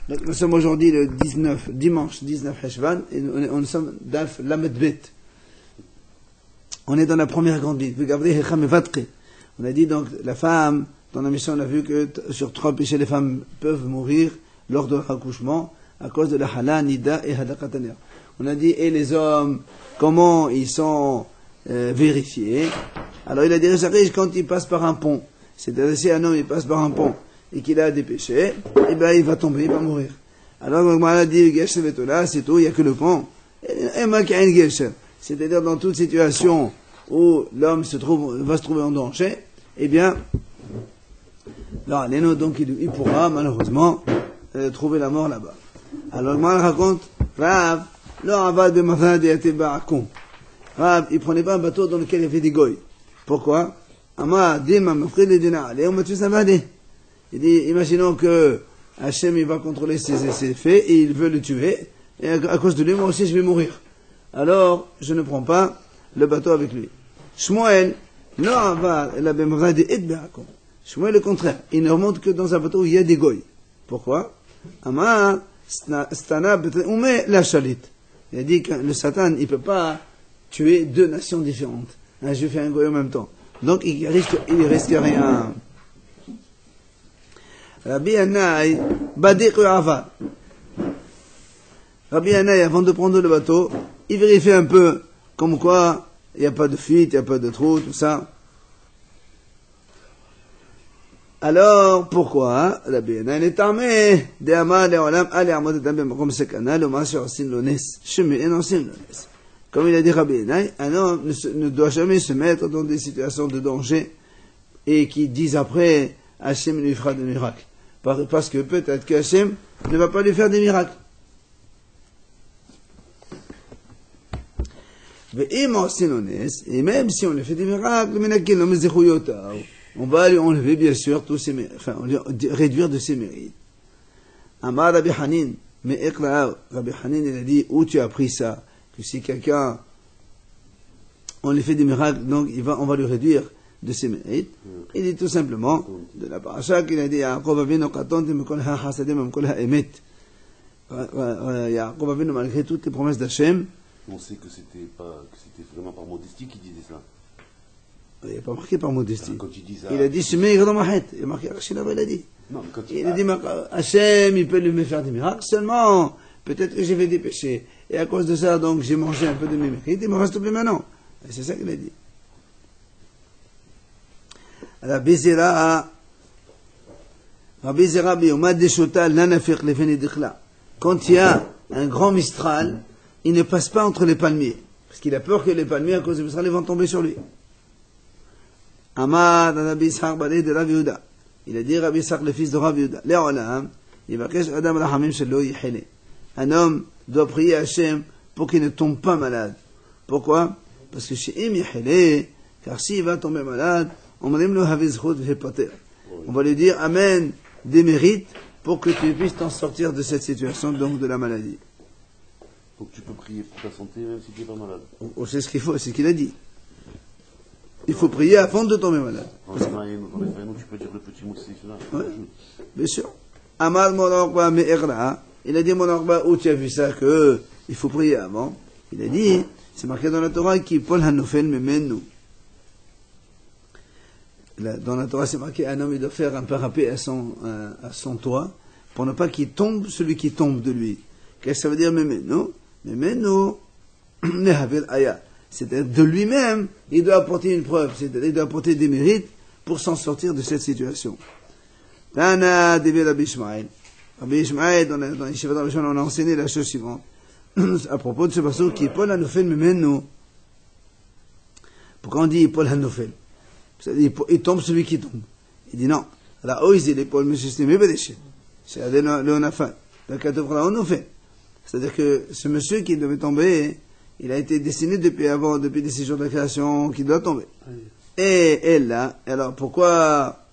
Donc, nous sommes aujourd'hui le 19, dimanche 19 Heshvan, et nous sommes d'Alf Lamedbet. On est dans la première grande ligne. On a dit donc, la femme, dans la mission, on a vu que sur 3 péchés, les femmes peuvent mourir lors de leur accouchement, à cause de la hala, nida et hadaqataner. On a dit, et les hommes, comment ils sont vérifiés. Alors il a dit, quand il passe par un pont, c'est-à-dire si un homme il passe par un pont, et qu'il a des péchés, eh bien il va tomber, il va mourir. Alors on a dit, c'est tout, il n'y a que le pont. C'est-à-dire dans toute situation où l'homme va se trouver en danger, eh bien, donc il pourra malheureusement trouver la mort là-bas. Alors le Maharal raconte, Rav, il prenait pas un bateau dans lequel il y avait des goy. Pourquoi? Il dit, imaginons que Hachem il va contrôler ses faits et il veut le tuer, et à cause de lui, moi aussi je vais mourir. Alors, je ne prends pas le bateau avec lui. Shmuel, Shmuel le contraire, il ne remonte que dans un bateau où il y a des goy. Pourquoi? Il a dit que le Satan, il peut pas tuer 2 nations différentes. Un juif et un goy en même temps. Donc, il risque rien. Rabbi Yannai, Rabbi Yannai, avant de prendre le bateau, il vérifie un peu, comme quoi, il n'y a pas de fuite, il n'y a pas de trou, tout ça. Alors, pourquoi? Rabbi Yannai est armé, comme il a dit Rabbi Yannai, un homme ne doit jamais se mettre dans des situations de danger et qui disent après, Hachem lui fera des miracles. Parce que peut-être que Hachem ne va pas lui faire des miracles. Et même si on lui fait des miracles, on va lui enlever bien sûr tous ses mérites, enfin, réduire de ses mérites. Amar Rabbi Hanin, mais Rabbi Hanin, il a dit, où tu as appris ça? Que si quelqu'un, on lui fait des miracles, donc on va lui réduire de ses mérites. Il dit tout simplement, de la paracha qu'il a dit, Yaakov Avinu qatonti mikol ha-hasadim mikol ha-emet. Yaakov Avinu, malgré toutes les promesses d'Hachem. On sait que c'était vraiment par modestie qu'il disait ça. Il n'y a pas marqué par modestie. Quand il dit ça, il a dit, il a marqué Rachid là-bas, il a dit. Non, il a dit, Hachem, il peut lui faire des miracles, seulement, peut-être que j'ai fait des péchés. Et à cause de ça, donc, j'ai mangé un peu de mes mérites, il me reste plus maintenant. Et c'est ça qu'il a dit. Rabbi Zera, quand il y a un grand Mistral, il ne passe pas entre les palmiers. Parce qu'il a peur que les palmiers, à cause du Mistral, vont tomber sur lui. Amad Rabbi Ishaq Balei de Rav Yehuda. Il a dit Rabbi Ishaq, le fils de Rav Yehuda. Un homme doit prier à Hachem pour qu'il ne tombe pas malade. Pourquoi? Parce que chez car s'il va tomber malade, on va lui dire Amen des mérites pour que tu puisses t'en sortir de cette situation, donc de la maladie. Donc tu peux prier pour ta santé même si tu n'es pas malade. C'est ce qu'il faut, c'est ce qu'il a dit. Il faut prier avant de tomber malade. Dans les faïnos, tu peux dire le petit mot de cela. Oui, bien sûr. Amad Monarba Me'erla, il a dit Monarba, où tu as vu ça, que il faut prier avant. Il a dit, c'est marqué dans la Torah, qui Paul Hanofel Memenu. Dans la Torah, c'est marqué, un homme, il doit faire un parapet à son toit, pour ne pas qu'il tombe celui qui tombe de lui. Qu'est-ce que ça veut dire Memenu? Memenu, Nehavel Aya. C'est-à-dire, de lui-même, il doit apporter une preuve, c'est-à-dire, il doit apporter des mérites pour s'en sortir de cette situation. Tana Devi Rabbi Ishmael. Rabbi Ishmael, dans les Yeshiva Rabbi Shimon, on a enseigné la chose suivante. À propos de ce passage qui est Paul Hanofel Memenu. Pourquoi on dit Paul Hanofel? C'est-à-dire, il tombe celui qui tombe. Il dit non. La oise, il est Paul Meshistim Ebedeshet. C'est le Onafal. Le Katofra Onofel. C'est-à-dire que ce monsieur qui devait tomber, il a été destiné depuis des 6 jours de la création, qu'il doit tomber. Et là, alors pourquoi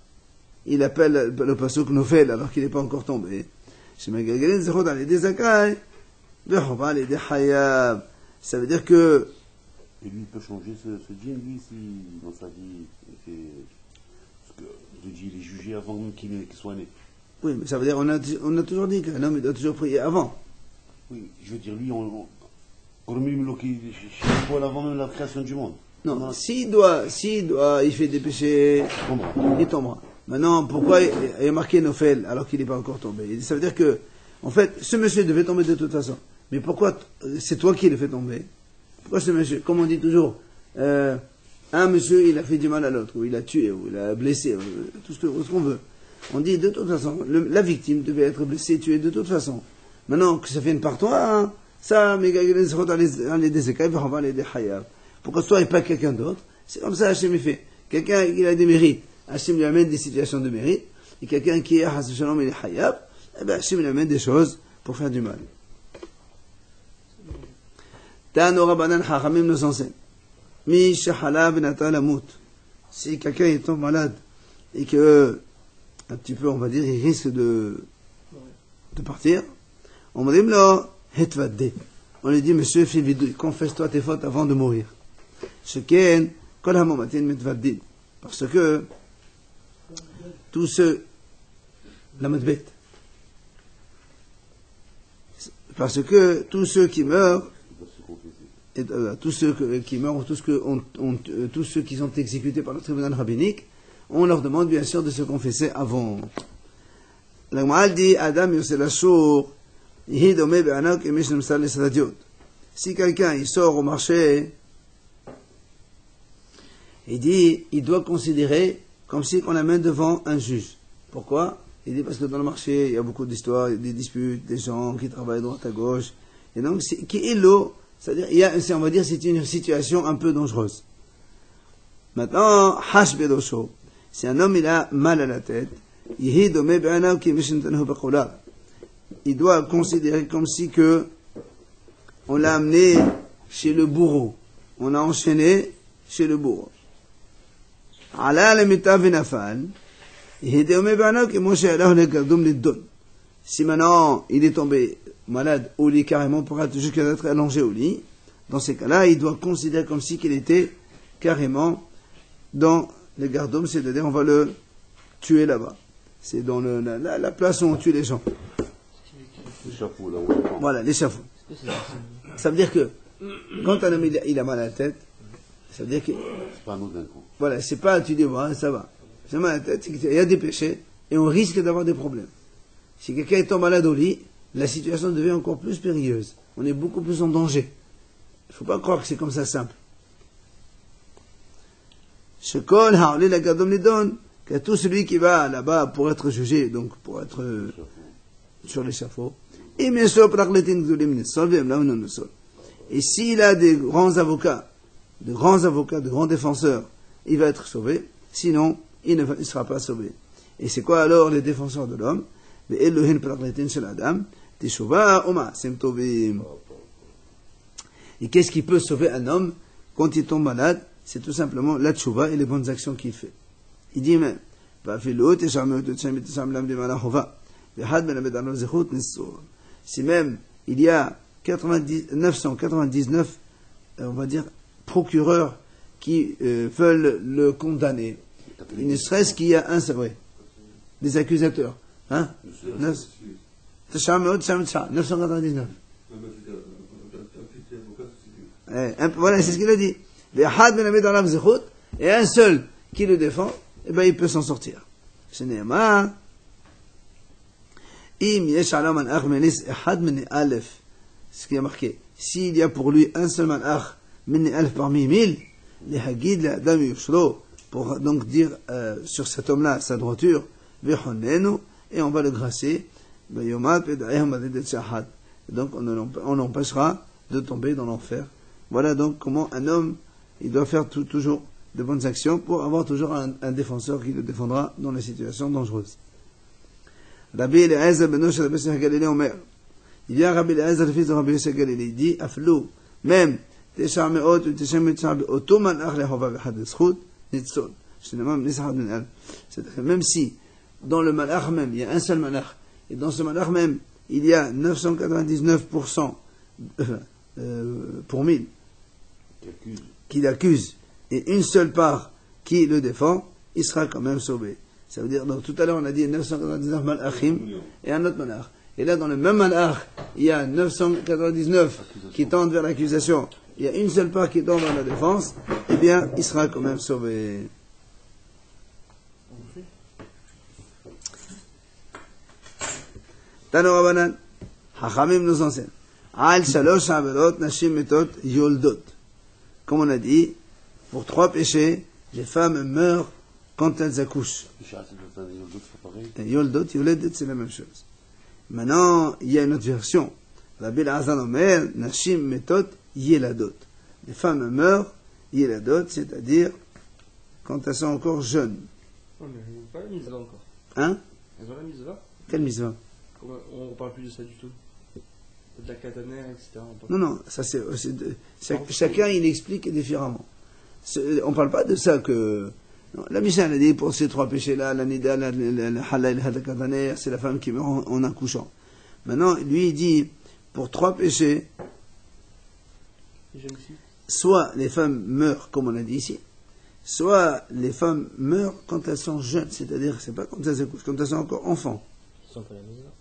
il appelle le pasuk Nofel alors qu'il n'est pas encore tombé? Ça veut dire que... Et lui, il peut changer ce djinn, lui, si dans sa vie, il est jugé avant même qu'il soit né. Oui, mais ça veut dire, on a toujours dit qu'un homme il doit toujours prier avant. Oui, je veux dire, lui, on remet le qui avant même la création du monde. Non, s'il fait des péchés, il tombera. Maintenant, pourquoi il y a marqué Nofel alors qu'il n'est pas encore tombé? Ça veut dire que, en fait, ce monsieur devait tomber de toute façon. Mais pourquoi c'est toi qui le fais tomber? Pourquoi ce monsieur? Comme on dit toujours, un monsieur, il a fait du mal à l'autre, ou il a tué, ou il a blessé, tout ce qu'on veut. On dit de toute façon, la victime devait être blessée, tuée de toute façon. Maintenant, que ça vienne par toi, hein, ça, mais pourquoi toi et pas quelqu'un d'autre? C'est comme ça Hachem il fait. Quelqu'un qui a des mérites, Hachem lui amène des situations de mérite, et quelqu'un qui est Hassan Shalom, il est Hayab, eh bien Hachem lui amène des choses pour faire du mal. Ta'ano Rabbanan Hachamim nous enseigne. Mi Shahala Benata Lamut. Si quelqu'un est tombe malade, et que, un petit peu, on va dire, il risque de partir, on me dit, là, Hetvadde. On lui dit, monsieur, fais vidou, confesse-toi tes fautes avant de mourir. Sheken, Kol Hamomatin Metvaddin. Parce que, tous ceux, la Medbet. Parce que tous ceux qui meurent, tous ceux qui meurent, tous ceux qui sont exécutés par le tribunal rabbinique, on leur demande bien sûr de se confesser avant. La Gemara dit, Adam Yoselashur, si quelqu'un il sort au marché, il dit, il doit considérer comme si on l'amène devant un juge. Pourquoi? Il dit parce que dans le marché, il y a beaucoup d'histoires, des disputes, des gens qui travaillent droite à gauche. Et donc, qui est l'eau, c'est-à-dire, on va dire, c'est une situation un peu dangereuse. Maintenant, Hash Bedosho, si un homme il a mal à la tête, il doit considérer comme si que on l'a amené chez le bourreau. On l'a enchaîné chez le bourreau. Si maintenant il est tombé malade au lit carrément pour être jusqu'à être allongé au lit, dans ces cas-là, il doit considérer comme si qu'il était carrément dans le gardum, c'est-à-dire on va le tuer là-bas. C'est dans la place où on tue les gens. L'échafaud, là, voilà, l'échafaud. Ça veut dire que, quand un homme il a mal à la tête, ça veut dire que... C'est pas un autre d'un coup. Voilà, c'est pas, tu dis, voilà, ça va. J'ai mal à la tête, il y a des péchés, et on risque d'avoir des problèmes. Si quelqu'un est malade au lit, la situation devient encore plus périlleuse. On est beaucoup plus en danger. Il ne faut pas croire que c'est comme ça simple. Shekol ha'olé la gadom lidon, que tout celui qui va là-bas pour être jugé, donc pour être sur l'échafaud, et s'il a des grands avocats, de grands défenseurs, il va être sauvé, sinon il ne sera pas sauvé. Et c'est quoi alors les défenseurs de l'homme? Et qu'est-ce qui peut sauver un homme quand il tombe malade? C'est tout simplement la tchouva et les bonnes actions qu'il fait. Il dit même, si même il y a 999, on va dire, procureurs qui veulent le condamner, il ne serait-ce qu'il y a un seul, des accusateurs. Hein? 999. Voilà, c'est ce qu'il a dit. Et un seul qui le défend, eh ben, il peut s'en sortir. Ce qui est marqué, s'il y a pour lui un seul man'ach, parmi 1000, pour donc dire sur cet homme-là sa droiture, et on va le grâcer, donc on l'empêchera de tomber dans l'enfer. Voilà donc comment un homme il doit faire toujours de bonnes actions pour avoir toujours un défenseur qui le défendra dans les situations dangereuses. Rabbi Eliezer ben Noshe Rabbi Yosef Galilée Omer. Il y a Rabbi Eliezer le fils de Rabbi Yosef Galilée. Il dit Aflou, même même si dans le malach même il y a un seul malach et dans ce malach même il y a 999% pour 1000 qui l'accuse et une seule part qui le défend, il sera quand même sauvé. Ça veut dire, donc tout à l'heure on a dit 999 malachim et un autre malach. Et là, dans le même malach, il y a 999 qui tendent vers l'accusation. Il y a une seule part qui tend vers la défense. Eh bien, il sera quand même sauvé. Tano Rabbanan, Hachamim nous enseigne. Al shalosh averot nashim metot yoldot. Comme on a dit, pour 3 péchés, les femmes meurent quand elles accouchent. Yoldot, yoledet, c'est la même chose. Maintenant, il y a une autre version. Rabbi Elazar Omer, nashim metot yeladot. Les femmes meurent, yeladot, c'est-à-dire quand elles sont encore jeunes. Non, mais ils n'ont pas la mitzvah encore. Hein? Elles ont la mitzvah? Quelle mitzvah? On ne parle plus de ça du tout. De la catanère, etc. Non, ça chacun il explique différemment. On ne parle pas de ça que... Non, la Mishnah a dit pour ces 3 péchés-là, la nida, la halal, la kataner, c'est la femme qui meurt en accouchant. Maintenant, lui il dit, pour 3 péchés, soit les femmes meurent, comme on a dit ici, soit les femmes meurent quand elles sont jeunes, c'est-à-dire, c'est pas quand elles accouchent, quand elles sont encore enfants. Ils sont pas la mitzvah.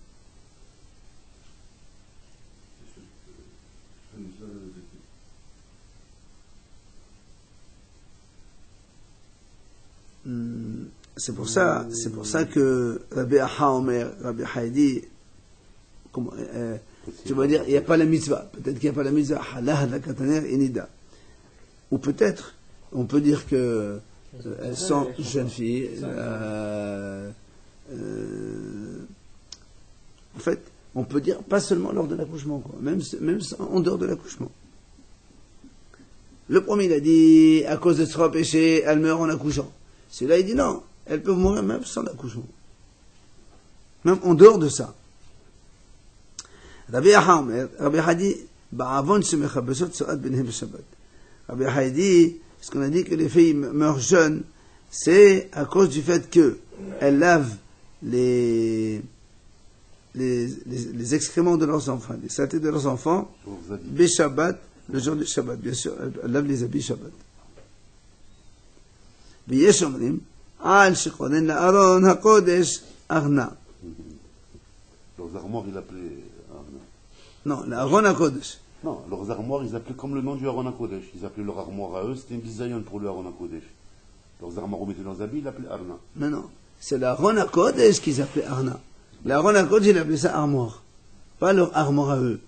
C'est pour ça que Rabbi Aha Omer, Rabbi Haïdi, tu vas dire, il n'y a pas la mitzvah. Peut-être qu'il n'y a pas la mitzvah, halal, la kataner et nida. Ou peut-être, on peut dire que elles sont jeunes filles. En fait, on peut dire pas seulement lors de l'accouchement, quoi. Même en dehors de l'accouchement. Le premier, il a dit, à cause de 3 péchés, elles meurent en accouchant. Celui-là, il dit non, elles peuvent mourir même sans l'accouchement. Même en dehors de ça. Rabbi Aha dit, Ba'avon shemechabesot so'at benhem Shabbat. Rabbi Aha dit, ce qu'on a dit que les filles meurent jeunes, c'est à cause du fait qu'elles lavent les excréments de leurs enfants, les saletés de leurs enfants, Shabbat, le jour du Shabbat, bien sûr, elles lavent les habits Shabbat. ויש אומרים, על שכונן לארון הקודש ארנה. Leurs armoires, ils l'appelaient Arna. Non, l'Aaron HaKodesh. Non, leurs armoires, ils appelaient comme le nom du Aaron HaKodesh. Ils appelaient leur armoire à eux, c'était un bisayon pour le Aaron HaKodesh. Leurs armoires où mettaient leurs habits, ils l'appelaient Arna. Non, c'est l'Aaron HaKodesh qu'ils appelaient Arna. L'Aaron HaKodesh, il appelait ça armoire. Pas leur armoire à eux.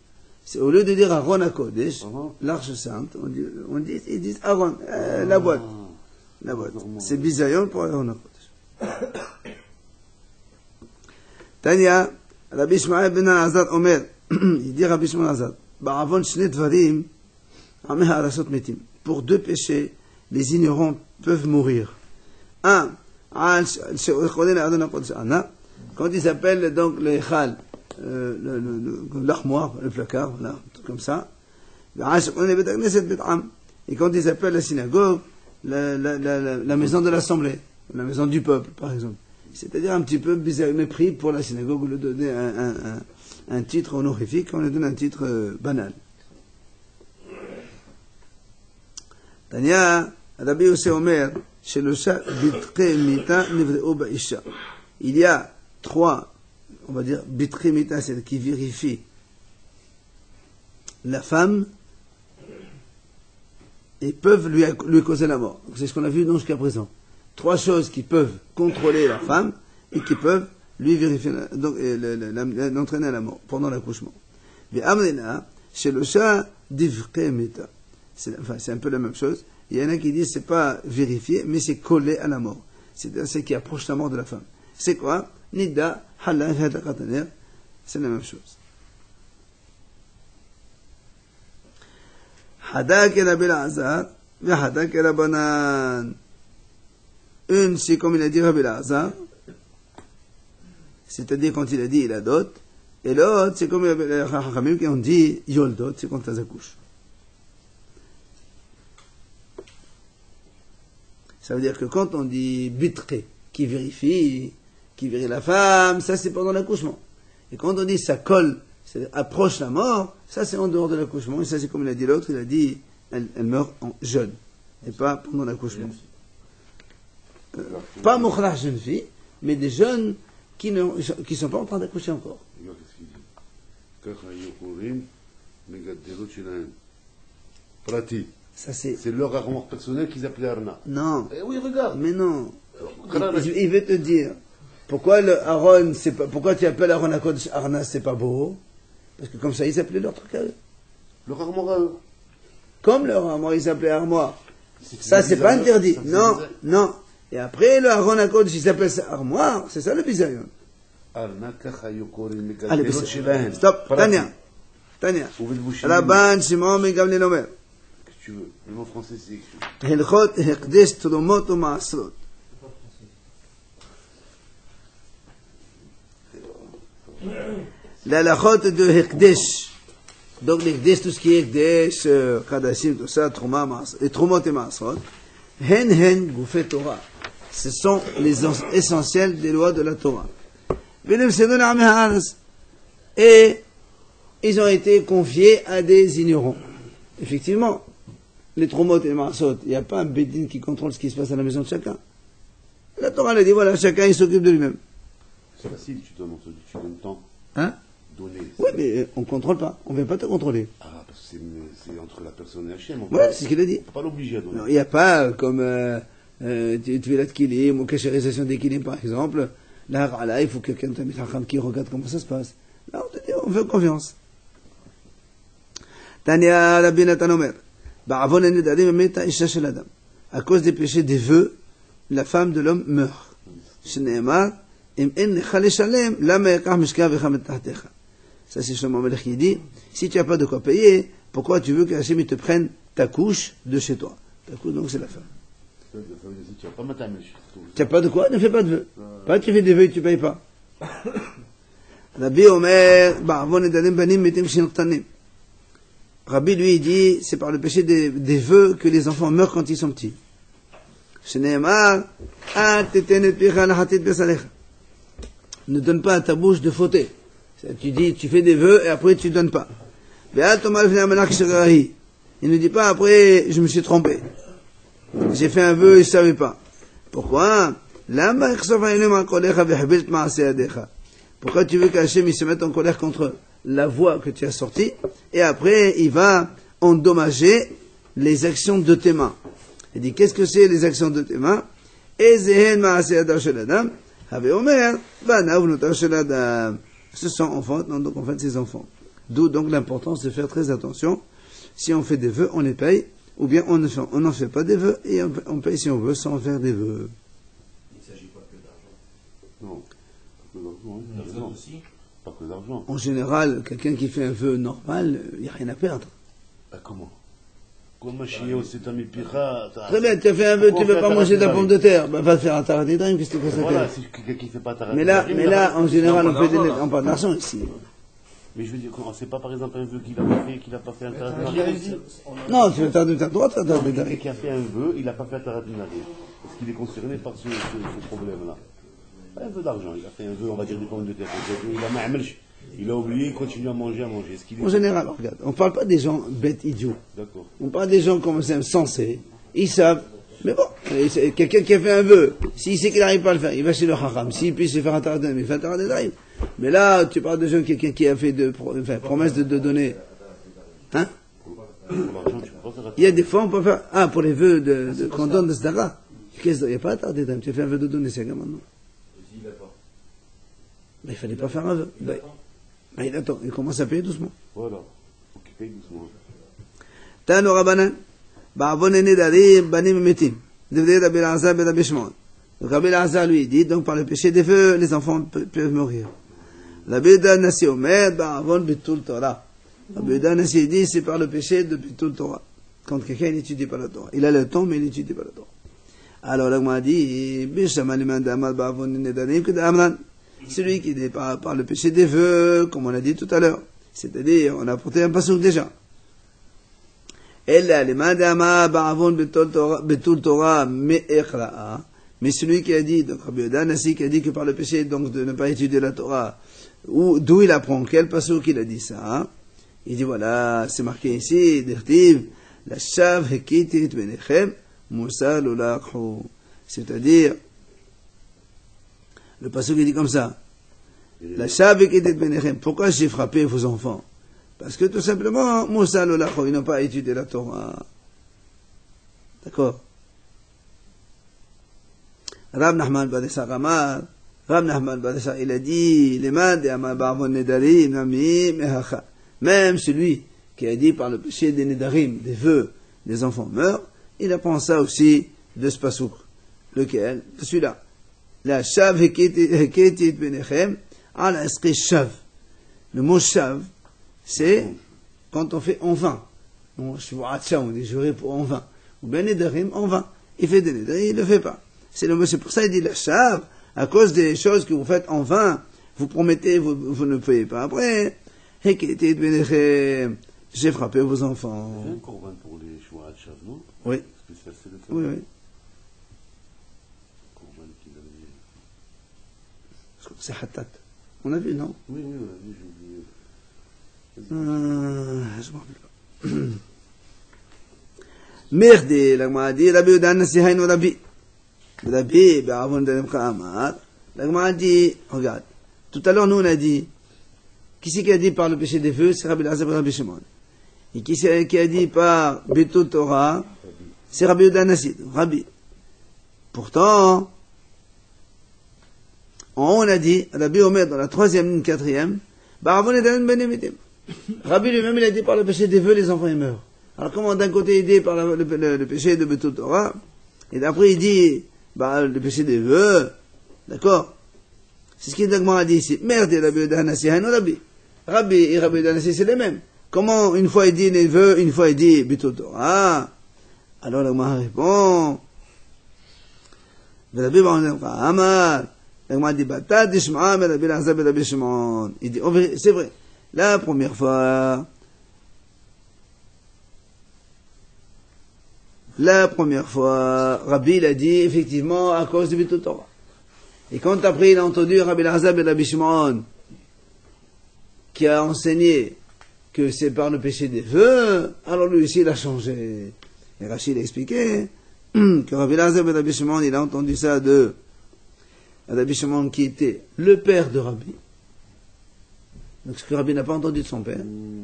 C'est au lieu de dire Aaron HaKodesh, l'Arche Sainte, ils disent Aaron, la boîte. La boîte. C'est bisayon pour Aaron HaKodesh. Tania, Rabbi Shmuel ben Azad Omer, il dit Rabbi Shmuel Azad, Ba'avon shne dvarim, ameh harasot metim. Pour 2 péchés, les ignorants peuvent mourir. Un, quand ils appellent donc le echal, l'armoire, le placard, voilà, comme ça. Et quand ils appellent la synagogue, la maison de l'assemblée, la maison du peuple, par exemple. C'est-à-dire un petit peu mépris pour la synagogue, où lui donner un titre honorifique, on lui donne un titre banal. Tania, Rabbi Yosef Omer, chez le chat, bitre mita nevreo ba'isha. Il y a 3, on va dire, bitre mita, c'est qui vérifie la femme, et peuvent lui causer la mort. C'est ce qu'on a vu jusqu'à présent. 3 choses qui peuvent contrôler la femme et qui peuvent lui vérifier, donc l'entraîner à la mort pendant l'accouchement. Mais Amrina, chez le chat, divré meta. C'est un peu la même chose. Il y en a qui disent c'est pas vérifié, mais c'est collé à la mort. C'est-à-dire c'est qui approche la mort de la femme. C'est quoi? Nida, halal, hadakataner. C'est la même chose. Hadak et Rabbi Elazar, et Hadak et Rabbanan. Une, c'est comme il a dit Rabbi Elazar, c'est-à-dire quand il a dit il a dot, et l'autre, c'est comme les Chachamim qui ont dit yoldot, c'est quand elles accouchent. Ça veut dire que quand on dit bitré, qui vérifie la femme, ça c'est pendant l'accouchement. Et quand on dit ça colle, c'est-à-dire approche la mort, ça c'est en dehors de l'accouchement, et ça c'est comme il a dit l'autre, il a dit elle meurt jeune, et pas pendant l'accouchement. Pas mukhrah jeune fille, mais des jeunes qui ne sont pas en train d'accoucher encore. regarde ce qu'il dit. ככה היו קוראים מגדלות שלהם. פרטי. Ça c'est... C'est leur armoire personnelle qu'ils appelaient Arna. Non, Eh oui, regarde. mais non. Regarde, Il veut te dire, pourquoi le Aaron, pourquoi tu appelles Aaron à Kodesh Arna, c'est pas beau? Parce que comme ça, ils s'appelaient leur truc à eux. leur armoire à eux. Comme leur armoire, ils s'appelaient armoire. Ça, c'est pas interdit. Non, non. Et après, le Aaron à Kodesh, il s'appelle ça armoire, c'est ça le bisayon. Arna, ככה היו קוראים Allez, מגדלות שלהם. stop, פרטי. Tania. ובלבושים. Rabban Shimon ben Gamliel Omer. Qu'est-ce que tu veux? Même en français, c'est écrit. הלכות הקדש תרומות ומעשרות. להלכות de הקדש. Donc l'Ekdesh, tout ce qui est Ekdesh, Kadashim, tout ça, et Trumot et Maasrot, Hen Goufet Torah. Ce sont les essentiels des lois de la Torah. Et ils ont été confiés à des ignorants. Effectivement, les Trumot et Maasrot, il n'y a pas un Bédin qui contrôle ce qui se passe à la maison de chacun. La Torah elle dit, voilà, chacun il s'occupe de lui-même. C'est facile, tu donnes temps. Hein? Donner. Oui, mais on ne contrôle pas. On ne vient pas te contrôler. Ah, parce que c'est entre la personne et Hachem. Ouais, c'est ce qu'il a dit. On ne peut pas l'obliger à donner. Il n'y a pas comme Tvelat Kilim ou Kacherisation des Kilim par exemple. Là, il faut que quelqu'un qui regarde comment ça se passe. Là, on te dit, on veut confiance. Tania Rabbi Natan Omer. Ba'avon enidadim meta isha shel adam. À cause des péchés des vœux, la femme de l'homme meurt. Shneemar, im en lecha leshalem, lama yakach mishka vecha metahtecha. Ça, c'est Shlomo Melech qui dit, si tu n'as pas de quoi payer, pourquoi tu veux que Hachem te prenne ta couche de chez toi? Ta couche, donc, c'est la femme. Ça veut dire, tu n'as pas matin, mais Tu n'as pas de quoi? Ne fais pas de vœux. Pas tu fais des vœux et tu ne payes pas. Rabbi Omer, ba'avon edadim banim metim shinoktanim. Rabbi, lui, il dit, c'est par le péché des vœux que les enfants meurent quand ils sont petits. Shneemar, al teten et picha lahatit besalecha. Ne donne pas à ta bouche de fauter. Tu dis, tu fais des vœux et après tu ne donnes pas. Il ne dit pas après, je me suis trompé. J'ai fait un vœu et je ne savais pas. Pourquoi? Pourquoi tu veux qu'Hachem se mette en colère contre la voie que tu as sortie et après il va endommager les actions de tes mains. Il dit, qu'est-ce que c'est les actions de tes mains? Ce sont enfants, non, donc en fait ces enfants. D'où donc l'importance de faire très attention. Si on fait des vœux, on les paye, ou bien on n'en fait pas des vœux, et on paye si on veut sans faire des vœux. Il ne s'agit pas que d'argent. Non, pas que d'argent. Les vœux aussi. Pas que d'argent. En général, quelqu'un qui fait un vœu normal, il n'y a rien à perdre. Ah, comment? Comme Chio, c'est un mipira. Très bien, tu as fait un vœu, tu ne veux pas manger de la pomme de terre, bah, va te faire un taradidrim, qu'est-ce que tu fais? Voilà, c'est quelqu'un qui ne fait pas ta Mais là, en général, on parle d'argent ici. Mais je veux dire, c'est pas par exemple un vœu qu'il a pas fait, qu'il n'a pas fait un taradinari. Non, tu veux faire de ta droite, tu as Quelqu'un qui a fait un vœu, il n'a pas fait un taradinari. Est-ce qu'il est concerné par ce problème-là? Un vœu d'argent, il a fait un vœu, on va dire des pommes de terre. Il a oublié, il continue à manger. Est-ce qu'il est... En général, regarde, on ne parle pas des gens bêtes, idiots. D'accord. On parle des gens comme ça, sensés. Ils savent. Mais bon, quelqu'un qui a fait un vœu, s'il sait qu'il n'arrive pas à le faire, il va chez le haram. S'il puisse se faire un taradin, il fait un taradin. Mais là, tu parles de gens, quelqu'un qui a fait promesse de donner. Hein? Il y a des fois, on peut faire. Ah, pour les vœux qu'on donne de Sdara. Il n'y a pas un taradin. Tu as fait un vœu de donner, c'est un maintenant. Mais il ne fallait pas faire un vœu. Il attend, il commence à payer doucement. Voilà, il faut qu'il paye doucement. Tano Rabbanan, Ba'avon nedarim banim metim. Devrait Rabbi Elazar ben Rabbi Shimon. Donc Rabbi Elazar lui dit, donc par le péché des vœux, les enfants peuvent mourir. Rabbi Yehuda Nassi Omer, Ba'avon bitul Torah. Rabbi Yehuda Nassi dit, c'est par le péché de bitul Torah. Quand quelqu'un n'étudie pas la Torah. Il a le temps, mais il n'étudie pas la Torah. Alors là, on m'a dit, Bishama liman da'amal Ba'avon nedarim que d'Amran. Celui qui est par le péché des vœux, comme on a dit tout à l'heure. C'est-à-dire, on a apporté un passouk déjà. Mais celui qui a dit, donc Rabbi Yehuda Nassi qui a dit que par le péché donc de ne pas étudier la Torah, d'où il apprend, quel passouk il a dit ça, il dit voilà, c'est marqué ici, d'Irtiv, la shav hekitit benechem, musa lolakhu. C'est-à-dire, Le pasuk il dit comme ça. La Shavik était Benechem. Pourquoi j'ai frappé vos enfants? Parce que tout simplement, Moussa l'Olacho, ils n'ont pas étudié la Torah. D'accord? Rab Nachman Badessa Ramar, Rab Nachman Badessa, il a dit, même celui qui a dit par le péché des Nedarim, des vœux, des enfants meurent, il apprend ça aussi de ce pasouk. Lequel? Celui-là. La Shav Heketit Benechem, al Esri Shav. Le mot Shav, c'est quand on fait en vain. On dit jurer pour en vain. Ou bien Nedarim en vain. Il fait des Nedarim, il ne le fait pas. C'est pour ça qu'il dit la Shav, à cause des choses que vous faites en vain, vous promettez, vous ne payez pas. Après, Heketit Benechem, j'ai frappé vos enfants. Il y a un corban pour les Shuat Shav, non? Oui. Oui, oui. Corban qu'il avait. C'est Hattat. On a vu, non? Oui, oui, on a vu, j'ai oublié. Je me rappelle pas. Merde, la Gemara dit, Rabbi Udan Nasihain ou Rabbi. Rabbi, Ba'avon Danemcha Amar. La Gemara dit, regarde, tout à l'heure nous on a dit, qui c'est qui a dit par le péché des feux? C'est Rabbi Lazar et Rabbi Shimon. Et qui c'est qui a dit par Betul Torah? C'est Rabbi Udan Nasid, Rabbi. Pourtant, on a dit, Rabbi Omer dans la 3e ligne, 4e, Ba'avon Danem Benemitim. Rabbi lui-même, il a dit par le péché des vœux, les enfants ils meurent. Alors comment d'un côté il dit par le péché de Betul Torah, et d'après il dit le péché des vœux, d'accord? C'est ce qu'il a dit ici. Merde, Rabbi Udan Nasihain ou Rabbi. Rabbi et Rabbi Udan Nasihain, c'est les mêmes. Comment une fois il dit les vœux, une fois il dit Betul Torah? Alors la Gemara répond, Rabbi Amar, la Gemara dit Bata Dishma, Rabbi Lazar et Rabbi Shimon. Il dit, c'est vrai. La première fois, Rabbi il a dit effectivement à cause du Betul Torah. Et quand après il a entendu Rabbi Lazar et Rabbi Shimon qui a enseigné que c'est par le péché des vœux, alors lui aussi il a changé. Et Rachid a expliqué que Rabbi Lazar et Rabbi Shimon, il a entendu ça de Rabbi Shimon qui était le père de Rabbi. Donc ce que Rabbi n'a pas entendu de son père.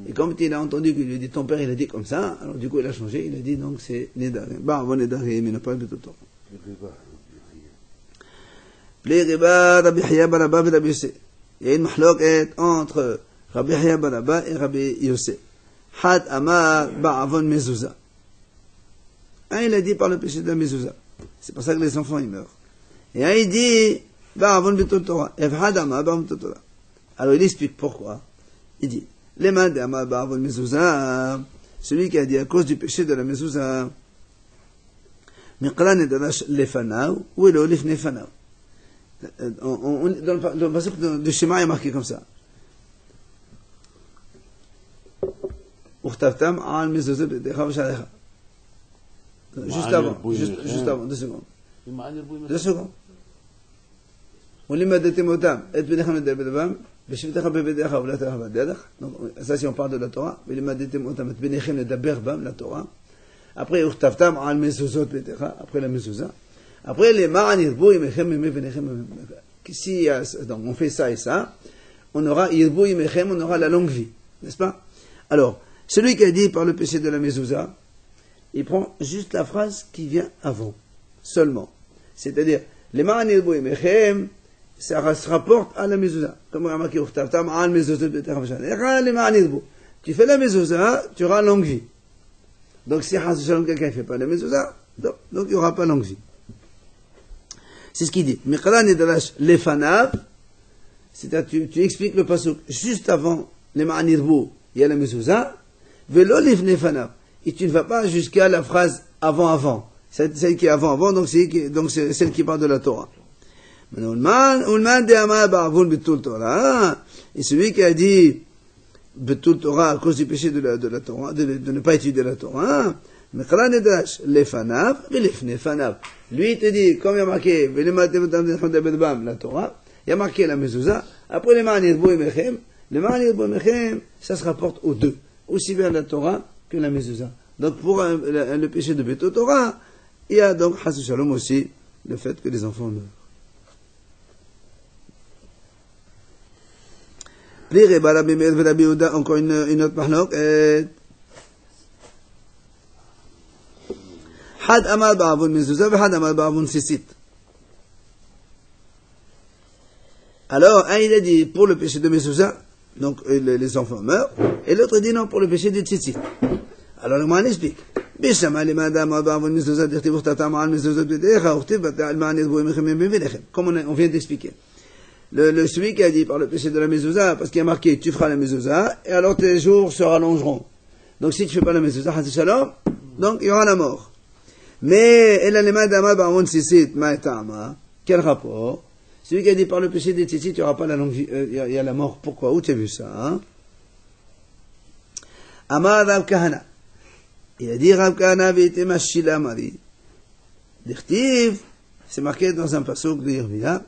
Et quand il a entendu qu'il lui a dit ton père, il a dit comme ça, alors du coup il a changé, il a dit donc c'est Nedarim. Bon, Nedarim, mais il n'a pas de tout temps. Les Riba, Rabbi Haya Baraba et Rabbi Yosef. Il y a une mahloket entre Rabbi Haya Baraba et Rabbi Yosef. Had Amar Ba'avon Mezouza. Un il a dit par le péché de la Mezouza. C'est pour ça que les enfants ils meurent. Et un il dit Ba'avon Betul Torah. Et Had Amar Ba'avon Betul Torah. Alors il explique pourquoi. Il dit, les mains d'Amar Ba'avon Mezouza, celui qui a dit à cause du péché de la Mezouza, Miqran Edalash Lefanav, ou Elo Lefnefanav. Dans le passage de Shema, il est marqué comme ça. Uchtavtam al Mezouza B'decha V'shalecha. Juste avant, 2 secondes. 2 secondes. ולימדתם אותם את בניכם לדבר בלבם ושבתך בבדיך ובלתך בדרך. Ça si on parle de la Torah. ולימדתם אותם את בניכם לדבר בם, la Torah. Après וכתבתם על מזוזות ביתך, après la mezouza. Après les מען ירבו ימיכם מימי בניכם. Si donc on fait ça et ça, on aura ירבו ימיכם, on aura la longue vie, n'est-ce pas? Alors, celui qui a dit par le péché de la mezouza, il prend juste la phrase qui vient avant, seulement. C'est-à-dire, les מען ירבו ימיכם, ça se rapporte à la mezouza. Comme on a marqué, tu fais la mezouza, tu auras longue vie. Donc si quelqu'un ne fait pas la mezouza, donc il n'y aura pas longue vie. C'est ce qu'il dit. C'est-à-dire, tu expliques le pasuk juste avant les ma'anirbu, il y a la mezouza, et tu ne vas pas jusqu'à la phrase avant. Celle qui est avant, donc c'est celle qui parle de la Torah. Et celui qui a dit Betul Torah à cause du péché de la Torah, de ne pas étudier la Torah, lui il te dit, comme il y a marqué la Torah, il y a marqué la mezouza, après les ma'anir ça se rapporte aux deux, aussi bien la Torah que la mezouza. Donc pour le péché de Betul Torah, il y a donc Hasu Shalom aussi le fait que les enfants meurent. Pli Reba Rabbi Meir ve Rabbi Yehuda, encore une autre mahlok. Had Amar Ba'avon Mezuzah ve Had Amar Ba'avon Tzitzit. Alors, un il a dit pour le péché de Mezuzah, donc les enfants meurent, et l'autre dit non pour le péché de Tzitzit. Alors le Moine explique. Comme on vient d'expliquer. Celui qui a dit par le péché de la mezouza, parce qu'il y a marqué tu feras la mezouza, et alors tes jours se rallongeront. Donc si tu fais pas la mezouza, donc il y aura la mort. Mais quel rapport? Celui qui a dit par le péché des tzitzit, il n'y aura pas la longue vie, il y a la mort. Pourquoi? Où tu as vu ça? Hein? Amar Rav Kahana. Il a dit Rav Kahana v'ete mashila mari. D'Irtiv, c'est marqué dans un pasuk de Yirmiyah.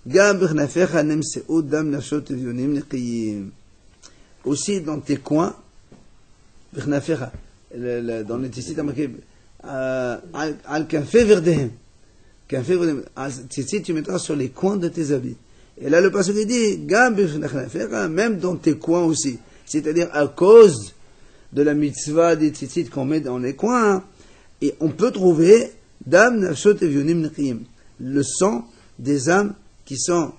Gam b'chnafecha nemse'u dam nafshot evyonim neqiyim. Aussi dans tes coins, b'chnafecha, dans les tzitzit, il a marqué al kanfei verdehem. Kanfei verdehem. Tzitzit, tu mettras sur les coins de tes habits. Et là, le pasuk il dit Gam b'chnafecha, même dans tes coins aussi. C'est-à-dire à cause de la mitzvah des tzitzit qu'on met dans les coins, et on peut trouver dam nafshot evyonim neqiyim, le sang des âmes qui sont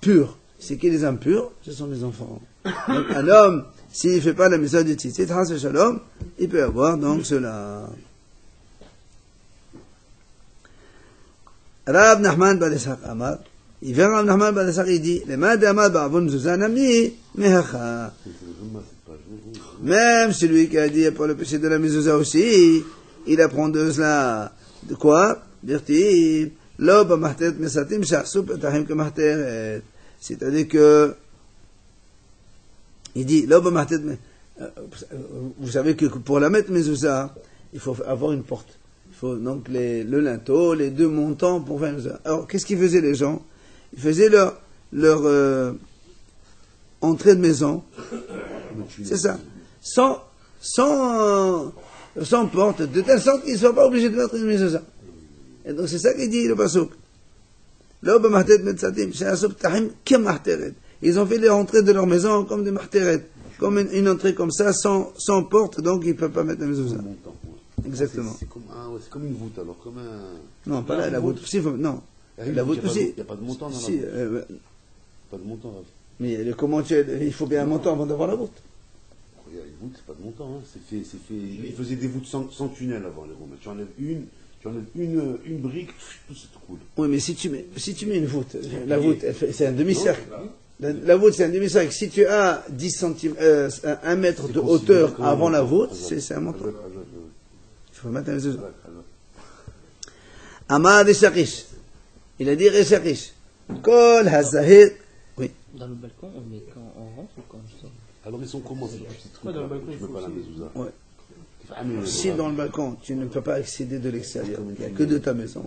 pures. C'est qui les âmes pures? Ce sont les enfants. Donc un homme, s'il ne fait pas la mitzvah des tzitzit, chas shalom, il peut avoir donc cela. Rab Nachman bar Ishaq Amar, il vient Rab Nachman bar Ishaq, il dit Lema d'Amar ba'avon mezuzah nami mehacha. Même celui qui a dit pour le péché de la mezuzah aussi, il apprend de cela. De quoi? Dirti, l'ob mahtet mesatim sha'asou petahim que mahteret. C'est-à-dire que, il dit, l'ob mahtet, vous savez que pour la mettre mezuzah, il faut avoir une porte. Il faut donc le linteau, les deux montants pour faire mezuzah. Alors, qu'est-ce qu'ils faisaient les gens? Ils faisaient leur entrée de maison. C'est ça. Sans porte, de telle sorte qu'ils ne soient pas obligés de mettre une mezuzah. Et donc c'est ça qu'il dit le pasuk. Ils ont fait les entrées de leur maison comme des mahteret, comme une entrée comme ça, sans porte, donc ils ne peuvent pas mettre la mezuzah. Exactement. C'est comme une voûte alors, comme un... Non, pas là, la voûte aussi, non. La voûte aussi. Il n'y a pas de montant dans la voûte. Pas de montant. Mais il faut bien un montant avant d'avoir la voûte. Il y a une voûte, c'est pas de montant. Hein. C'est fait. Ils faisaient des voûtes sans tunnel avant les Romains. Tu enlèves une brique, tout se coule. Oui, mais si tu mets une voûte, la voûte, c'est un demi-cercle. La voûte, c'est un demi-cercle. Si tu as 10 cm, 1 mètre de hauteur avant la voûte, c'est un montant. Il faut mettre un zéro. Amar Reshakish. Il a dit Reshakish. Kol Hazahir. Oui. Dans le balcon, on met quand on rentre ou quand on sort? Alors ils sont comment ces petits trucs? Dans le balcon, je ne peux pas la mezuzah. Ouais. Si dans le balcon, tu ne peux pas accéder de l'extérieur, il n'y a que de ta maison,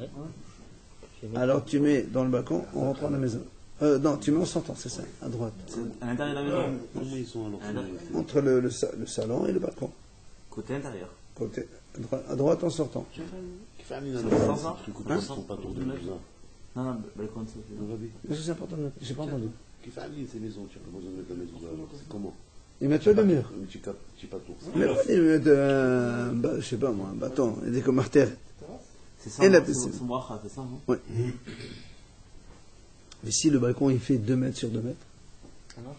alors tu mets dans le balcon en rentrant à la maison. Non, tu mets en sortant, c'est ça, à droite. À l'intérieur de la maison? Comment ils sont alors? Entre le salon et le balcon. Côté intérieur. Côté, à droite en sortant. Qui fait un minute? Ils sont pas autour de mezuzah. Non, balcon, c'est... C'est important, j'ai pas entendu. Qui fait un minute ces maisons? Tu as besoin de mettre la mezuzah alors? C'est comment? Ils mettent pas de mur. Tu pas tout. Mais ils mettent je sais pas moi, un bâton, il est comme artère. C'est ça, son bracha, c'est ça, non? Oui. Mais si le balcon il fait 2 mètres sur 2 mètres, Alors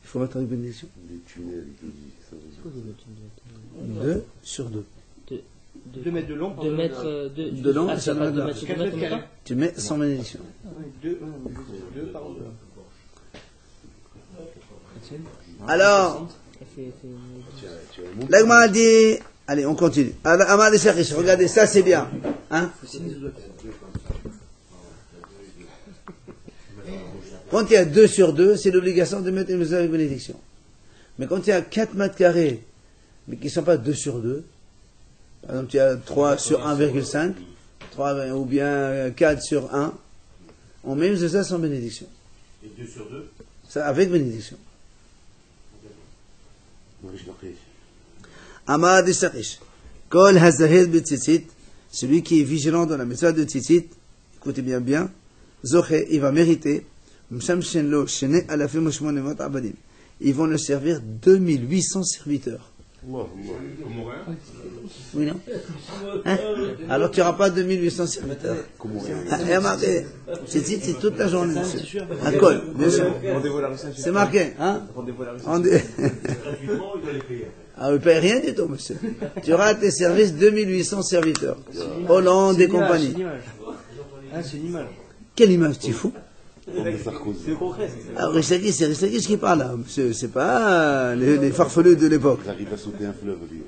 il faut mettre une bénédiction. Des tunnels, ça veut dire. 2 sur 2. 2 mètres de long. 2 mètres de long, ah, ça pas va 2 mètres sur 2 mètres, comme ça? Tu mets sans bénédiction. 2 par 2. Alors, l'Agma dit, allez, on continue. Amar des Shakish, regardez, ça c'est bien. Hein? Quand il y a 2 sur 2, c'est l'obligation de mettre une mezuzah avec bénédiction. Mais quand il y a 4 mètres carrés, mais qui ne sont pas 2 sur 2, par exemple, tu as 3 sur 1,5, ou bien 4 sur 1, on met une mezuzah sans bénédiction. Et 2 sur 2? Ça, avec bénédiction. Amar de Shakish. Kol hazahid b'tzitzit. Celui qui est vigilant dans la mitzvah de tzitzit, écoutez bien, Zoché, il va mériter. Il ils vont le servir 2800 serviteurs. Allah, Oui, non? Hein? Alors tu n'auras pas 2800 serviteurs. Et marqué, c'est toute la journée, monsieur. À col, bien sûr. C'est marqué, hein? Ah, on ne paye rien du tout, monsieur. Tu auras à tes services 2800 serviteurs. Hollande et compagnie. C'est une image. Quelle image, tu fous? C'est concret. Ah, Rishaki, c'est Rishaki qui parle là, monsieur. C'est pas les farfelus de l'époque. Il arrive à sauter un fleuve, lui.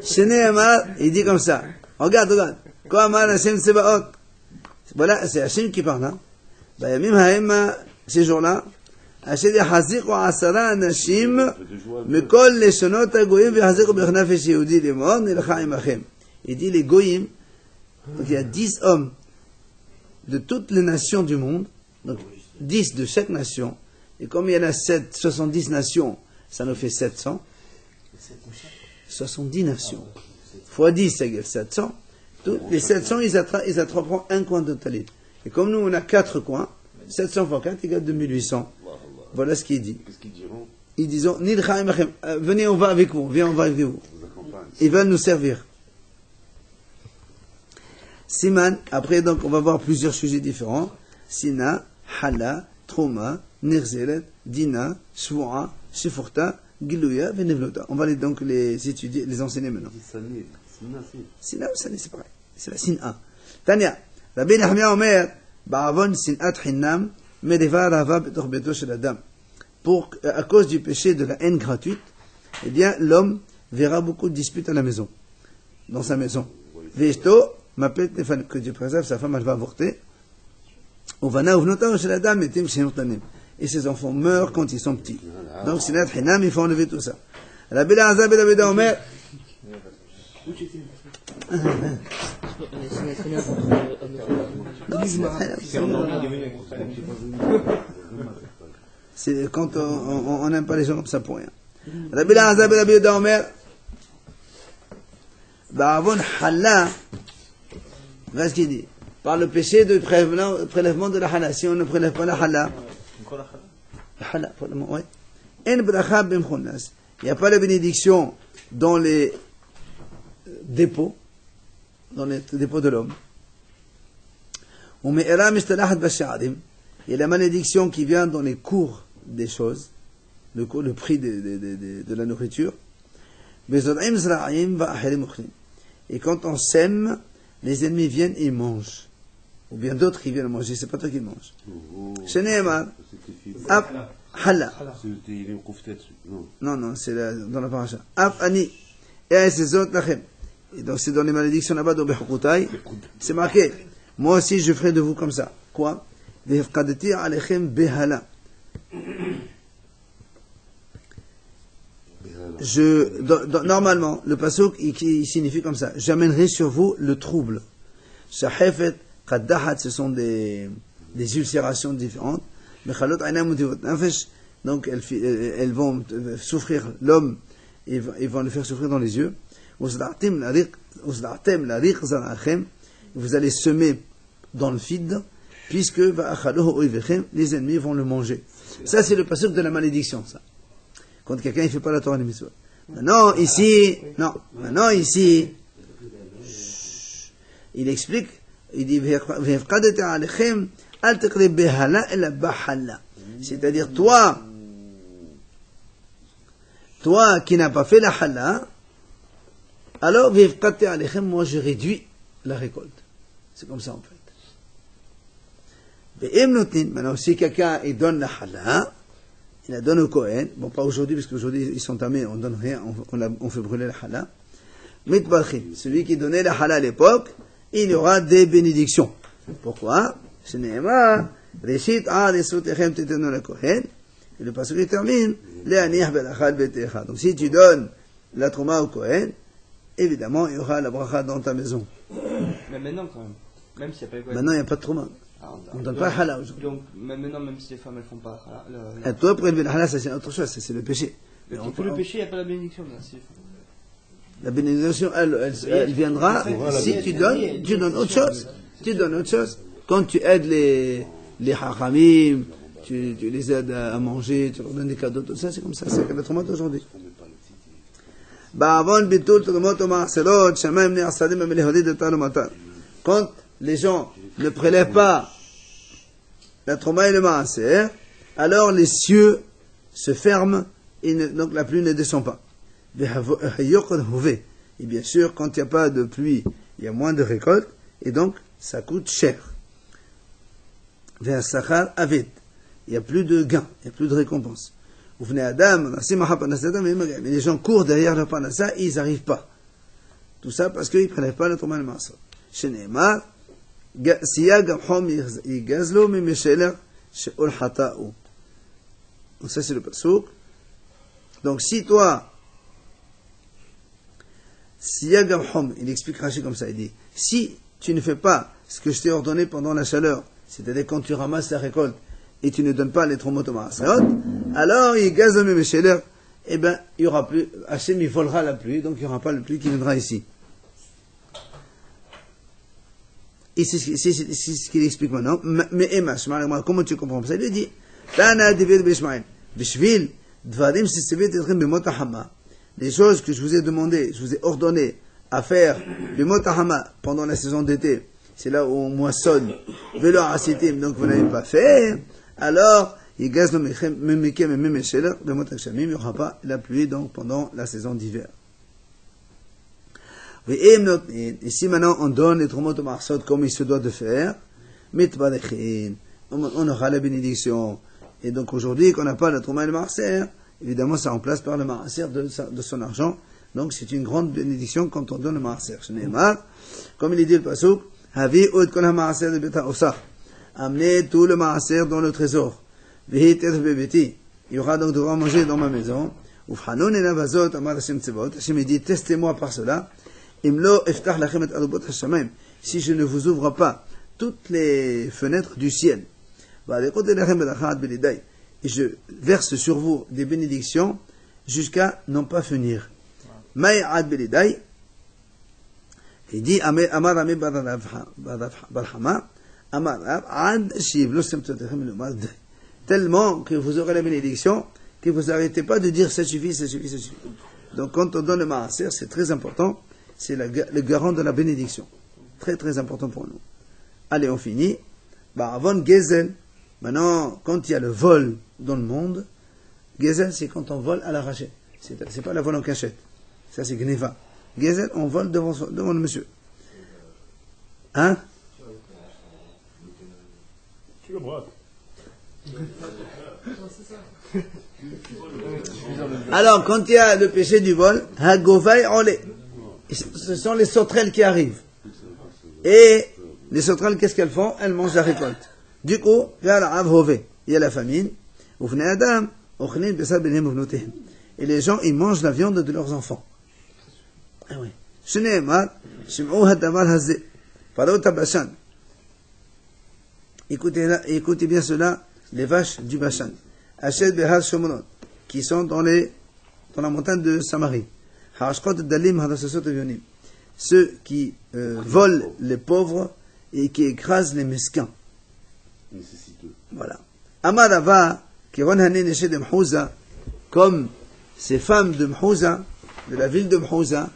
Shene Amar, il dit comme ça. Regarde. Quand Amar Hashem Sebaot. Voilà, c'est Hashem qui parle, hein. Bayamim Haïma, ces jours-là, Hashem dit Hazik wa Asara Anashim, Mekol Leshonot HaGoyim, Hazik wa Bechnafesh Yehudi Limon, Nilcha Imachem. Il dit les Goyim, donc il y a 10 hommes de toutes les nations du monde, donc 10 de chaque nation, et comme il y en a 70 nations, ça nous fait 700. 70 nations. Fois 10, ça égale 700. Les 700, ils attraperont un coin de talit. Et comme nous, on a 4 coins, 700 fois 4 égale 2800. Voilà ce qu'il dit. Qu'est-ce qu'ils diront? Ils disent, venez, on va avec vous. Viens, on va avec vous. Ils veulent nous servir. Siman, après, donc, on va voir plusieurs sujets différents. Sina, Hala, Trouma, Nirzeret, Dina, Shvoa, Shifurta, Gilouya, Venevlota. On va donc les étudier, les enseigner maintenant. Sina ou Sani, c'est pareil. C'est la Sina. Tania, Rabbi Nehemia Omer, Ba'avon Sinat Hinnam, Medeva Rava Betoch Beto Shel Adam. À cause du péché de la haine gratuite, eh bien, l'homme verra beaucoup de disputes à la maison, dans sa maison. Veshto, m'appelle que Dieu préserve, sa femme, elle va avorter. Et ses enfants meurent quand ils sont petits. Donc, Sinat Hinam, il faut enlever tout ça. Rabbi Elazar ben Rabbi Omer. C'est quand on n'aime pas les gens comme ça pour rien. Rabbi Elazar ben Rabbi Omer. Ba'avon Halla. Voilà ce qu'il dit. Par le péché de prélèvement de la hala. Si on ne prélève pas la hala. La hala, ouais. En bracha b'mchonas. Il n'y a pas la bénédiction dans les dépôts de l'homme. Il y a la malédiction qui vient dans les cours des choses, le prix de la nourriture. Et quand on sème, les ennemis viennent et ils mangent. Ou bien d'autres qui viennent manger, c'est pas toi qui manges. Sheneemar, Hala. Non, c'est dans la paracha. Af ani, et c'est autres lachem. Et donc c'est dans les malédictions là-bas, dans Bechukutai, c'est marqué. Moi aussi je ferai de vous comme ça. Quoi? Vehefkadeti alechem behala. Normalement, le pasuk il signifie comme ça. J'amènerai sur vous le trouble. Shahefet, Kaddahat, ce sont des ulcérations différentes. Donc elles vont souffrir l'homme, et vont le faire souffrir dans les yeux. Vous allez semer dans le vide, puisque les ennemis vont le manger. Ça c'est le pasuk de la malédiction, ça. Quand quelqu'un ne fait pas la Torah des mitzvot. Maintenant ici, il explique, il dit, c'est-à-dire toi qui n'as pas fait la hala, alors moi je réduis la récolte. C'est comme ça en fait. Maintenant si quelqu'un il donne la hala, il la donne au Kohen, bon pas aujourd'hui parce qu'aujourd'hui ils sont tamés, on donne rien, on fait brûler la hala. Mitbachim, celui qui donnait la hala à l'époque, il y aura des bénédictions. Pourquoi? Ce n'est pas Reshit Aresotechem Tetenu la Kohen. Et le passage termine Le'aniach belachad betecha. Donc si tu donnes la trouma au Kohen, évidemment il y aura la bracha dans ta maison. Mais maintenant quand même. Même s'il n'y a pas de Kohen. Maintenant il n'y a pas de trouma. On ne donne pas hala aujourd'hui. Donc maintenant même si les femmes elles font pas hala. Toi prélever la hala, ça c'est autre chose, ça c'est le péché. Mais pour le péché il n'y a pas la bénédiction là. La bénédiction, elle viendra si tu donnes autre chose. Tu donnes autre chose. Quand tu aides les hachamim, tu les aides à manger, tu leur donnes des cadeaux, tout ça, c'est comme ça, c'est la Trouma d'aujourd'hui. Quand les gens ne prélèvent pas la Trouma et le Maaser, alors les cieux se ferment et donc la pluie ne descend pas. Et bien sûr, quand il n'y a pas de pluie, il y a moins de récoltes, et donc ça coûte cher. Il n'y a plus de gain, il n'y a plus de récompense. Mais les gens courent derrière leur panassa et ils n'arrivent pas. Tout ça parce qu'ils ne prélèvent pas la Trouma et le Maaser. Donc ça c'est le pasuk. Donc si toi, il explique Rashi comme ça, il dit, si tu ne fais pas ce que je t'ai ordonné pendant la chaleur, c'est-à-dire quand tu ramasses la récolte et tu ne donnes pas les tromot au Maaserot, alors il gazome mesheler, eh ben il y aura plus, Hachem il volera la pluie, donc il n'y aura pas la pluie qui viendra ici. Et c'est ce qu'il explique maintenant. Mais Emma, comment tu comprends ça? Il lui dit, les choses que je vous ai demandé, je vous ai ordonné à faire le motahama pendant la saison d'été, c'est là où on moissonne, donc vous n'avez pas fait, alors il n'y aura pas la pluie donc pendant la saison d'hiver. Et si maintenant on donne les tromot au Maaser comme il se doit de faire, on aura la bénédiction. Et donc aujourd'hui, quand on n'a pas le Trouma et le Maaser, évidemment ça remplace par le Maaser de son argent. Donc c'est une grande bénédiction quand on donne le Maaser. Comme il dit le pasuk, amenez tout le Maaser dans le trésor. Il y aura donc de quoi manger dans ma maison. Hachem dit, testez-moi par cela. Si je ne vous ouvre pas toutes les fenêtres du ciel, et je verse sur vous des bénédictions jusqu'à n'en pas finir. Il dit, tellement que vous aurez la bénédiction que vous n'arrêtez pas de dire ça suffit, ça suffit, ça suffit. Donc quand on donne le Maaser, c'est très important. C'est le garant de la bénédiction. Très très important pour nous. Allez, on finit. Avant Gezel, maintenant, quand il y a le vol dans le monde, Gezel, c'est quand on vole à l'arraché. C'est pas la vol en cachette. Ça, c'est Gneva. Gezel, on vole devant le monsieur. Hein? Tu le braques. Alors, quand il y a le péché du vol, Hagovai Olé. Ce sont les sauterelles qui arrivent. Et les sauterelles, qu'est-ce qu'elles font? Elles mangent la récolte. Du coup, il y a la famine. Et les gens, ils mangent la viande de leurs enfants. Ah oui. Écoutez bien cela, les vaches du Bashan. Qui sont dans la montagne de Samarie. Ceux qui volent les pauvres et qui écrasent les mesquins. Voilà. Amarava, comme ces femmes de Mhouza, de la ville de Mhouza,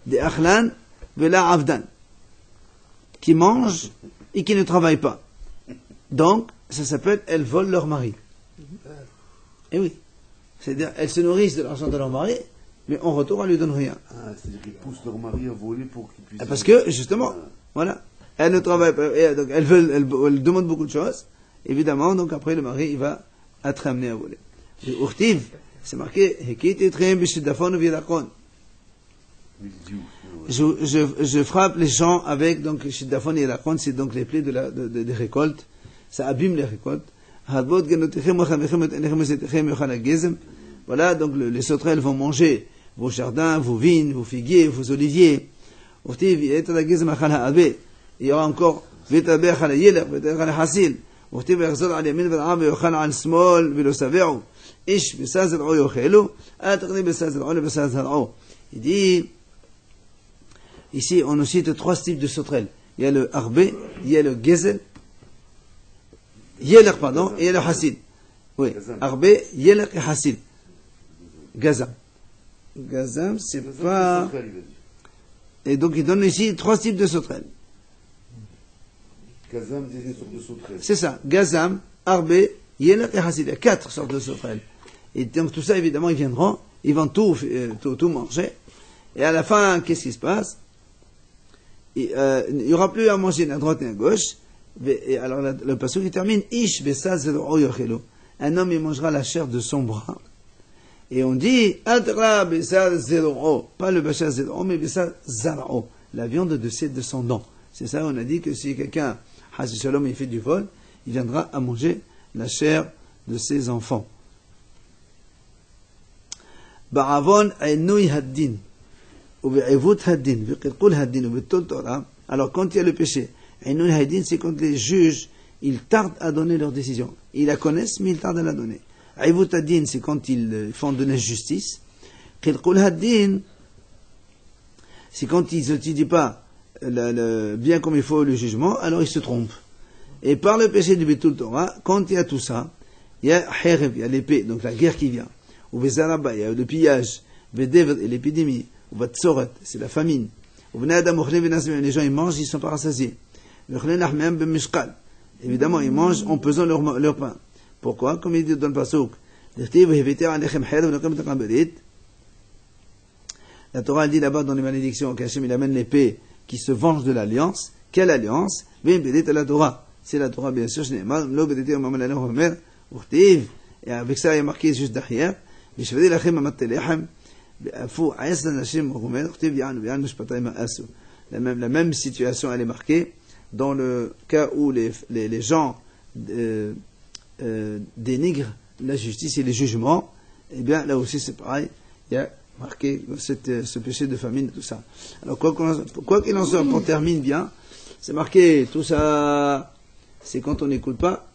des Akhlan, de la Avdan, qui mangent et qui ne travaillent pas. Donc, ça s'appelle, elles volent leur mari. Eh oui. C'est-à-dire, elles se nourrissent de l'argent de leur mari, mais en retour, elles ne lui donnent rien. Ah, c'est-à-dire qu'ils poussent leur mari à voler pour qu'ils puissent... Parce que, justement, voilà, elles ne travaillent pas, donc elles demandent beaucoup de choses, évidemment, donc après, le mari, il va être amené à voler. Et Urtiv, c'est marqué, je frappe les gens avec, donc, Shiddafon et Lakon, c'est donc les plaies des récoltes, ça abîme les récoltes. Voilà, donc les sauterelles vont manger vos jardins, vos vignes, vos figuiers, vos oliviers. Il y aura encore il dit ici on nous cite 3 types de sauterelles. Il y a le arbé, il y a le gezel, Yeler, pardon, et le Hassid. Oui. Gazam. Arbe, Yelek et Hassil. Gazam. Gazam, c'est pas. Sauterelle, il a dit. Et donc, il donne ici 3 types de sauterelles. Gazam, c'est une sorte de sauterelle. C'est ça. Gazam, Arbe, Yelek et Hassil. Il y a 4 sortes de sauterelles. Et donc, tout ça, évidemment, ils vont tout manger. Et à la fin, qu'est-ce qui se passe? Il n'y aura plus à manger ni à droite ni à gauche. Et alors, le passage qui termine, Ish besaz zedro yochelo. Un homme, il mangera la chair de son bras. Et on dit, Adra besaz zedro. Pas le besaz zedro, mais besaz zarao. La viande de ses descendants. C'est ça, on a dit que si quelqu'un, Hassi Shalom, il fait du vol, il viendra à manger la chair de ses enfants. Ba'avon ainui haddin. Alors, quand il y a le péché, c'est quand les juges, ils tardent à donner leur décision. Ils la connaissent, mais ils tardent à la donner. C'est quand ils font de l'injustice. C'est quand ils n'étudient pas bien comme il faut le jugement, alors ils se trompent. Et par le péché du Betul Torah, quand il y a tout ça, il y a Herev, il y a l'épée, donc la guerre qui vient. Ou Bezaraba, il y a le pillage, Vedev et l'épidémie. C'est la famine. Les gens ils mangent, ils sont pas rassasiés. Évidemment, ils mangent en pesant leur pain. Pourquoi? Comme il dit dans le pasuk, la Torah dit là-bas dans les malédictions qu'Hachem il amène l'épée qui se venge de l'alliance. Quelle alliance? La Torah. C'est la Torah bien sûr. Et avec ça il y a marqué juste derrière. La même situation elle est marquée dans le cas où les gens dénigrent la justice et les jugements. Et bien là aussi c'est pareil, il y a marqué ce péché de famine, tout ça. Alors quoi qu'il en soit, on termine bien, c'est marqué tout ça, c'est quand on n'écoute pas,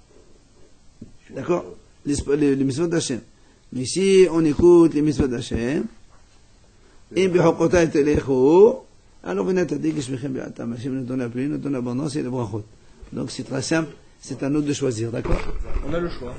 d'accord, les mitzvot d'Hachem. Mais si on écoute les mitzvot d'Hachem, alors venez à dire que Hachem nous donne la pluie, nous donne l'abondance et le brachot. Donc c'est très simple, c'est à nous de choisir, d'accord? On a le choix.